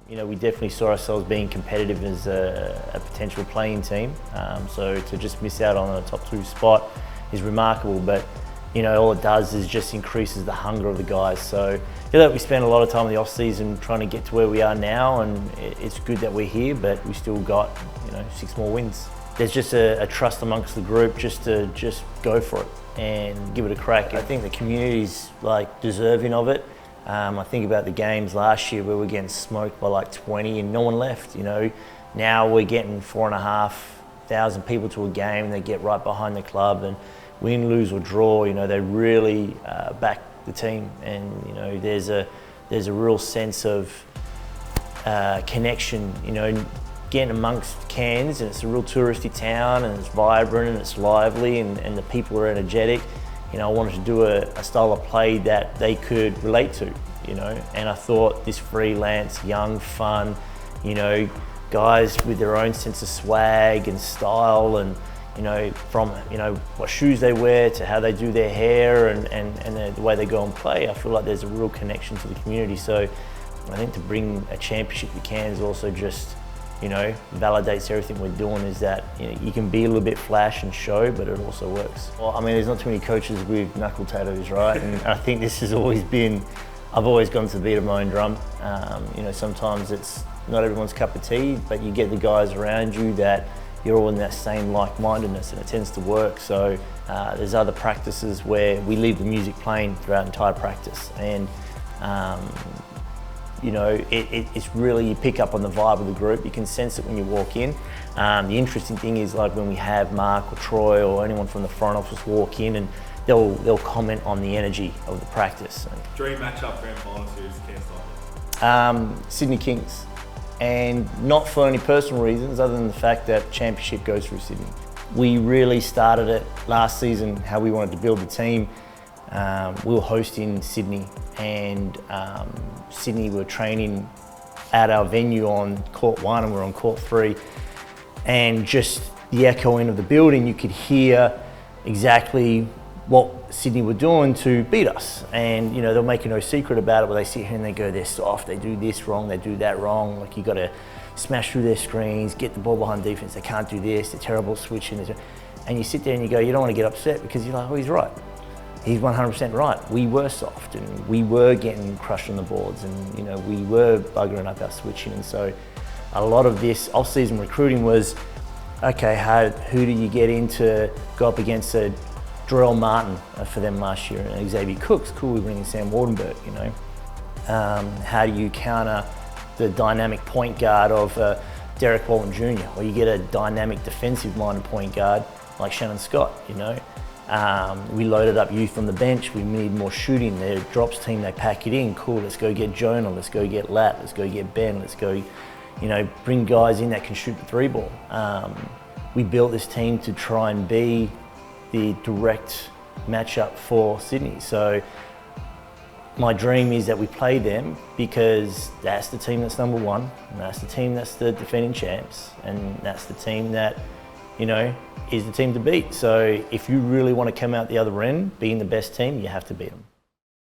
You know, we definitely saw ourselves being competitive as a potential playing team. So to just miss out on a top 2 spot is remarkable, but you know, all it does is just increases the hunger of the guys. So yeah, we spent a lot of time in the off season trying to get to where we are now, and it's good that we're here, but we still got, you know, 6 more wins. There's just a trust amongst the group just to go for it and give it a crack. I think the community's like deserving of it. I think about the games last year where we're getting smoked by like 20 and no one left, you know. Now we're getting 4,500 people to a game, they get right behind the club, and win, lose or draw, you know, they really back the team, and you know, there's a real sense of connection, you know, getting amongst Cairns, and it's a real touristy town, and it's vibrant and it's lively, and the people are energetic. You know, I wanted to do a style of play that they could relate to, you know, and I thought this freelance, young, fun, you know, guys with their own sense of swag and style, and you know, from, you know, what shoes they wear to how they do their hair and the way they go and play, I feel like there's a real connection to the community. So I think to bring a championship to Cairns also just, you know, validates everything we're doing, is that, you know, you can be a little bit flash and show, but it also works. Well, I mean, there's not too many coaches with knuckle tattoos, right? And I think this has always been, I've always gone to the beat of my own drum. You know, sometimes it's not everyone's cup of tea, but you get the guys around you that you're all in that same like-mindedness, and it tends to work. So there's other practices where we leave the music playing throughout entire practice, and you know, it's really, you pick up on the vibe of the group. You can sense it when you walk in. The interesting thing is, like when we have Mark or Troy or anyone from the front office walk in, and they'll comment on the energy of the practice. Dream matchup grand final series, Cairns Taipans? Sydney Kings. And not for any personal reasons other than the fact that championship goes through Sydney. We really started it last season, how we wanted to build the team. We were hosting Sydney, and Sydney were training at our venue on court 1 and we're on court 3. And just the echoing of the building, you could hear exactly what Sydney were doing to beat us. And you know, they're making no secret about it, but they sit here and they go, they're soft, they do this wrong, they do that wrong. Like, you got to smash through their screens, get the ball behind defense, they can't do this, they're terrible at switching. And you sit there and you go, you don't want to get upset, because you're like, oh, he's right. He's 100% right. We were soft, and we were getting crushed on the boards, and you know, we were buggering up our switching. And so a lot of this off-season recruiting was, okay, who do you get in to go up against a Jarrell Martin for them last year, and Xavier Cooks? Cool, we bring in Sam Wardenberg, you know. How do you counter the dynamic point guard of Derek Walton Jr., or you get a dynamic defensive-minded point guard like Shannon Scott, you know. We loaded up youth on the bench, we need more shooting. Their drops team, they pack it in, cool, let's go get Jonah, let's go get Lat, let's go get Ben, let's go, you know, bring guys in that can shoot the 3-ball. We built this team to try and be the direct matchup for Sydney. So my dream is that we play them, because that's the team that's #1, and that's the team that's the defending champs, and that's the team that, you know, is the team to beat. So if you really want to come out the other end being the best team, you have to beat them.